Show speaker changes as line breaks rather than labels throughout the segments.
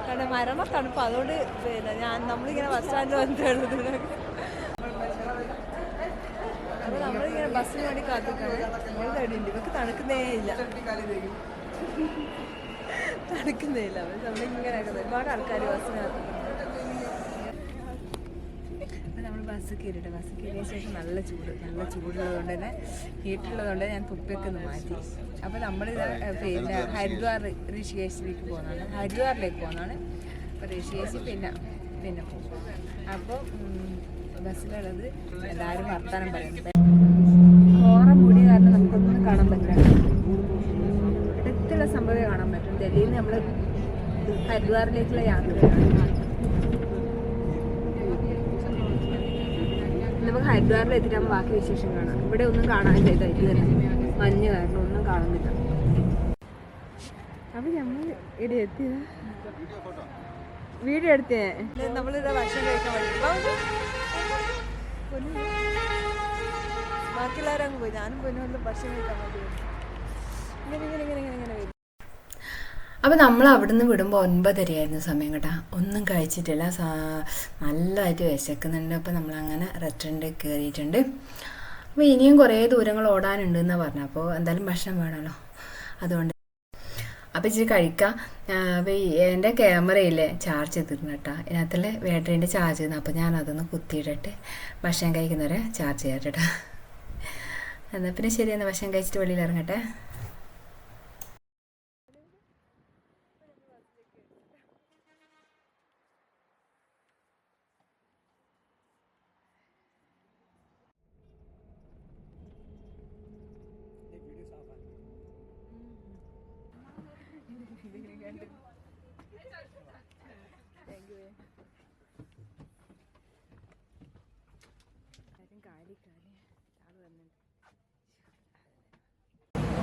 കാരണം മരണ തണുപ്പ്. അതുകൊണ്ട് പിന്നെ നമ്മളിങ്ങനെ ബസ് സ്റ്റാൻഡിൽ വന്നിട്ടുള്ളത്. അപ്പോൾ നമ്മളിങ്ങനെ ബസ്സിന് വേണ്ടി കാത്തിക്കാണ്. നമ്മൾ തടിയുണ്ട്, ഇവർക്ക് തണുക്കുന്നേ ഇല്ല. തണുക്കുന്നേ ഇല്ല. നമ്മളിങ്ങനെ ഒരുപാട് ആൾക്കാർ ബസ്സിന് കാത്തിട്ടുണ്ട്. നമ്മൾ ബസ് കയറിയിട്ട് ബസ് കയറിയ ശേഷം നല്ല ചൂടുള്ളതുകൊണ്ട് തന്നെ ഹീറ്റുള്ളതുകൊണ്ട് ഞാൻ തൊപ്പിയൊക്കെ ഒന്ന് മാറ്റി. അപ്പോൾ നമ്മൾ പിന്നെ ഹരിദ്വാർ ഋഷികേശിലേക്ക് പോകുന്നതാണ്, ഹരിദ്വാറിലേക്ക് പോകുന്നതാണ്. അപ്പോൾ ഋഷികേശി പിന്നെ പോകും. അപ്പോൾ ബസ്സിലുള്ളത് എല്ലാവരും വർത്തമാനം പറയുന്നത്. ഓറം മൂടിയ കാരണം നമുക്കൊന്നും കാണാൻ പറ്റില്ല. അടുത്തുള്ള സംഭവമേ കാണാൻ പറ്റും. ഡൽഹിയിൽ നിന്ന് നമ്മൾ ഹരിദ്വാറിലേക്കുള്ള യാത്രയാണ്. നമുക്ക് ഹരിദ്വാറിൽ എത്തിയിട്ടാകുമ്പോൾ ബാക്കി വിശേഷം കാണാം. ഇവിടെ ഒന്നും കാണാനില്ല, ഇത് തന്നെ മഞ്ഞ് കാരണം ഒന്നും കാണുന്നില്ല. അപ്പം നമ്മൾ ഇവിടെ എത്തിയത് വീഡിയോ എടുത്തേ. നമ്മളിവിടെ ഭക്ഷണം കഴിക്കാൻ വേണ്ടി ബാക്കിയുള്ളവരങ്ങ് പോയി. ഞാനും പൊന്നുകൊണ്ട് ഭക്ഷണം കഴിക്കാൻ വേണ്ടി ഇങ്ങനെ വരും. അപ്പോൾ നമ്മൾ അവിടെ നിന്ന് വിടുമ്പോൾ 9:30 സമയം കേട്ടോ. ഒന്നും കഴിച്ചിട്ടില്ല, നല്ലതായിട്ട് വിശക്കുന്നുണ്ട്. അപ്പോൾ നമ്മളങ്ങനെ റെസ്റ്റോറൻറ്റിൽ കയറിയിട്ടുണ്ട്. അപ്പോൾ ഇനിയും കുറേ ദൂരങ്ങൾ ഓടാനുണ്ട് എന്നാണ് പറഞ്ഞത്. അപ്പോൾ എന്തായാലും ഭക്ഷണം വേണമല്ലോ, അതുകൊണ്ട് അപ്പോൾ ഇച്ചിരി കഴിക്കാം. അപ്പോൾ എൻ്റെ ക്യാമറയില്ലേ ചാർജ് ചെയ്തിരുന്നു കേട്ടോ. ഇതിനകത്തുള്ള ബാറ്ററീൻ്റെ ചാർജ് ചെയ്യുന്നു. അപ്പോൾ ഞാനതൊന്ന് കുത്തിയിട്ടിട്ട് ഭക്ഷണം കഴിക്കുന്നവരെ ചാർജ് ചെയ്യാം കേട്ടോ. എന്നാൽ പിന്നെ ശരി, എന്നാൽ ഭക്ഷണം കഴിച്ചിട്ട് വെളിയിൽ ഇറങ്ങട്ടെ.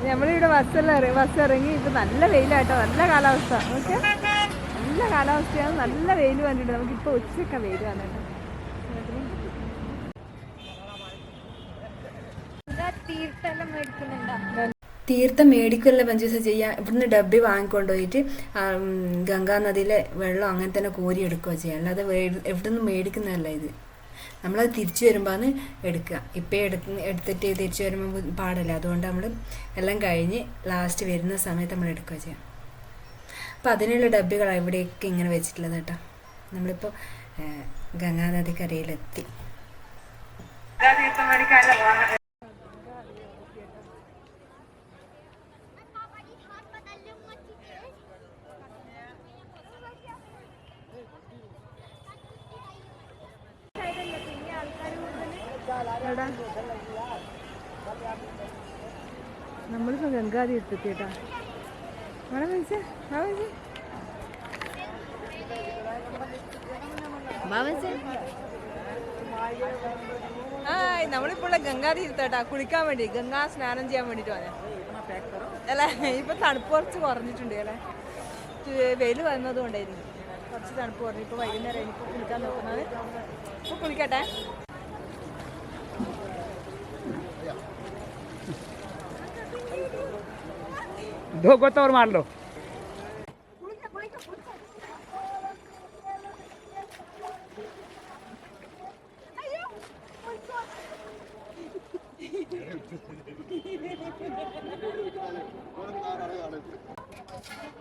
നമ്മളിവിടെ ബസ് ഇറങ്ങി. ഇപ്പം നല്ല വെയിലാട്ടോ, നല്ല കാലാവസ്ഥ. ഓക്കെ, നല്ല കാലാവസ്ഥയാണ്, നല്ല വെയിൽ വന്നിട്ടുണ്ട്. നമുക്കിപ്പോൾ ഉച്ചയൊക്കെ വെയിൽ വന്നിട്ട്. തീർത്ഥം മേടിക്കുമല്ലോ പഞ്ചൂസ ചെയ്യാൻ. ഇവിടുന്ന് ഡബ്ബി വാങ്ങിക്കൊണ്ട് പോയിട്ട് ഗംഗാ നദിയിലെ വെള്ളം അങ്ങനെ തന്നെ കോരിയെടുക്കുക ചെയ്യുക. അല്ലാതെ എവിടെ നിന്ന് മേടിക്കുന്നതല്ല ഇത്. നമ്മളത് തിരിച്ചു വരുമ്പോഴാണ് എടുക്കുക. ഇപ്പം എടുത്തിട്ട് തിരിച്ചു വരുമ്പോൾ പാടില്ല. അതുകൊണ്ട് നമ്മൾ എല്ലാം കഴിഞ്ഞ് ലാസ്റ്റ് വരുന്ന സമയത്ത് നമ്മൾ എടുക്കുക ചെയ്യാം. അപ്പം അതിനുള്ള ഡബ്ബികളാണ് ഇവിടെയൊക്കെ ഇങ്ങനെ വെച്ചിട്ടുള്ളത് കേട്ടോ. നമ്മളിപ്പോൾ ഗംഗാനദിക്കരയിലെത്തി. നമ്മളിപ്പോൾ ഗംഗാതി എത്തിട്ടാ. നമ്മളിപ്പോൾ ഗംഗാതി ഇരുത്താട്ടാ, കുളിക്കാൻ വേണ്ടി, ഗംഗാ സ്നാനം ചെയ്യാൻ വേണ്ടിട്ട് വന്നേ അല്ലേ. ഇപ്പൊ തണുപ്പ് കുറച്ച് കുറഞ്ഞിട്ടുണ്ട് അല്ലേ, വെയിൽ വന്നത് കൊണ്ടായിരിക്കും കുറച്ച് തണുപ്പ് കുറഞ്ഞു. ഇപ്പൊ വൈകുന്നേരം ഇനിയിപ്പോൾ കുളിക്കാൻ നോക്കുന്നത്. ഇപ്പൊ കുളിക്കട്ടെ.
दो गोता और मार लो.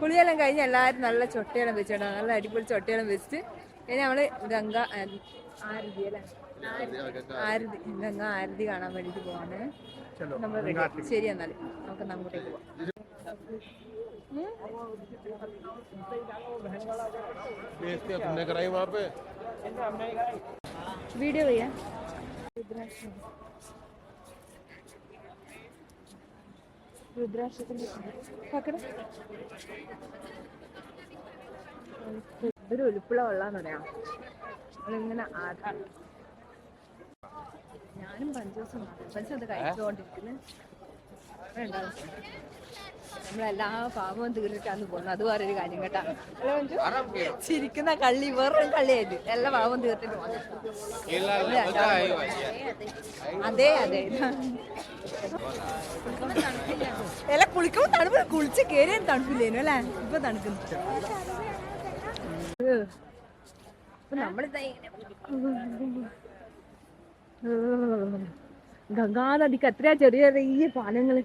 കുളിയെല്ലാം കഴിഞ്ഞ് എല്ലാവരും നല്ല ചൊട്ടയെല്ലാം വെച്ചിട്ടോ, നല്ല അടിപൊളി ചൊട്ടയെല്ലാം വെച്ചിട്ട് ഇനി നമ്മള് ഗംഗാ ആരതി അല്ലേ, ഗംഗാ ആരതി കാണാൻ വേണ്ടിട്ട് പോവാണ് നമ്മള്. ശരി, എന്നാല് നമുക്ക് അങ്ങോട്ടേക്ക് പോവാം. वीडियो भैया रुद्राक्ष പക്കട ഒരു ഒലിപ്പുള്ള വെള്ളാന്ന് പറയാം. നമ്മളിങ്ങനെ ഞാനും പഞ്ചോസും അത് കഴിച്ചുകൊണ്ടിരിക്കുന്നു. നമ്മളെല്ലാ പാപവും തീർന്നിട്ടാന്ന് പോകുന്നത്. അത് വേറൊരു കാര്യം കേട്ടാ. ചിരിക്കുന്ന കള്ളി വേറൊരു കള്ളിയായിട്ട് എല്ലാ പാപവും തീർത്തിട്ട് പോകുന്നത്. അതെ അതെ, എല്ലാം കുളിക്കുമ്പോൾ തണുപ്പ്, കുളിച്ച് കയറിയാൻ തണുപ്പില്ലേനു അല്ലേ. ഇപ്പൊ തണുക്കുന്നു. ഗംഗാനദിക്ക് എത്രയാ ചെറിയ ചെറിയ പാലങ്ങള്.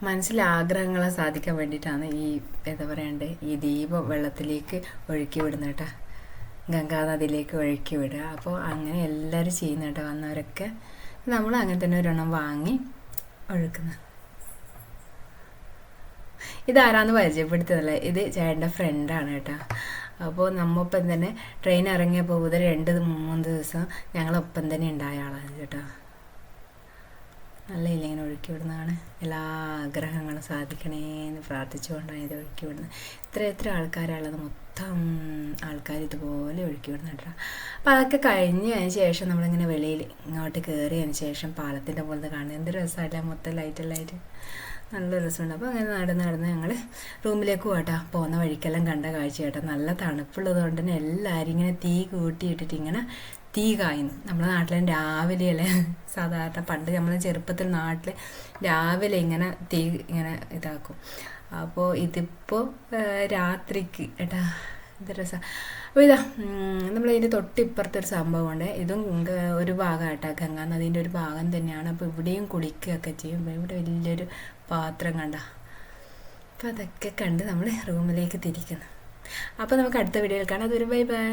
മനസ്സിലെ ആഗ്രഹങ്ങളെ സാധിക്കാൻ വേണ്ടിയിട്ടാണ് ഈ എന്താ പറയണ്ടേ ഈ ദീപം വെള്ളത്തിലേക്ക് ഒഴുക്കി വിടുന്നത് കേട്ടോ, ഗംഗാനദിയിലേക്ക് ഒഴുക്കി വിടുക. അപ്പോൾ അങ്ങനെ എല്ലാവരും ചെയ്യുന്ന കേട്ടോ, വന്നവരൊക്കെ നമ്മൾ അങ്ങനെ തന്നെ ഒരെണ്ണം വാങ്ങി ഒഴുക്കുന്നത്. ഇതാരാന്ന് പരിചയപ്പെടുത്തുന്നില്ല, ഇത് ചേട്ടൻ്റെ ഫ്രണ്ടാണ് കേട്ടോ. അപ്പോൾ നമ്മൊപ്പം തന്നെ ട്രെയിൻ ഇറങ്ങിയപ്പോൾ മുതൽ 2-3 ദിവസം ഞങ്ങളൊപ്പം തന്നെ ഉണ്ടായ ആളാണ് കേട്ടോ. നല്ല ഇങ്ങനെ ഒഴുക്കി വിടുന്നതാണ്. എല്ലാ ആഗ്രഹങ്ങളും സാധിക്കണേന്ന് പ്രാർത്ഥിച്ചുകൊണ്ടാണ് ഇത് ഒഴുക്കി വിടുന്നത്. എത്ര ആൾക്കാരുള്ളത്, മൊത്തം ആൾക്കാർ ഇതുപോലെ ഒഴുക്കി വിടുന്നുണ്ട്. അപ്പോൾ അതൊക്കെ കഴിഞ്ഞതിന് ശേഷം നമ്മളിങ്ങനെ വെളിയിൽ ഇങ്ങോട്ട് കയറിയതിന് ശേഷം പാലത്തിൻ്റെ പോലത്തെ കാണുന്നത് എന്ത് രസമായിട്ടാ, മൊത്തം ലൈറ്റെല്ലായിട്ട് നല്ല രസമുണ്ട്. അപ്പോൾ അങ്ങനെ നടന്ന് ഞങ്ങൾ റൂമിലേക്ക് പോകട്ടോ. പോകുന്ന വഴിക്കെല്ലാം കണ്ട കാഴ്ച കേട്ടോ, നല്ല തണുപ്പുള്ളത് കൊണ്ട് തന്നെ എല്ലാവരും ഇങ്ങനെ തീ കൂട്ടിയിട്ടിട്ട് ഇങ്ങനെ തീ കായുന്നു. നമ്മുടെ നാട്ടിലെ രാവിലെയല്ലേ സാധാരണ, പണ്ട് നമ്മൾ ചെറുപ്പത്തിൽ നാട്ടിൽ രാവിലെ ഇങ്ങനെ തീ ഇങ്ങനെ ഇതാക്കും. അപ്പോൾ ഇതിപ്പോൾ രാത്രിക്ക് ഏട്ടാ, ഇത് രസം. അപ്പോൾ ഇതാ നമ്മളതിൻ്റെ തൊട്ടിപ്പുറത്തൊരു സംഭവമുണ്ട്. ഇതും ഒരു ഭാഗം കേട്ടോ, ഗംഗാനദീൻ്റെ ഒരു ഭാഗം തന്നെയാണ്. അപ്പോൾ ഇവിടെയും കുളിക്കുകയൊക്കെ ചെയ്യും. ഇവിടെ വലിയൊരു പാത്രം കണ്ട. അപ്പോൾ അതൊക്കെ കണ്ട് നമ്മൾ റൂമിലേക്ക് തിരിക്കുന്നു. അപ്പോൾ നമുക്ക് അടുത്ത വീഡിയോയിൽ കാണാം. അതൊരു ബൈ ബൈ.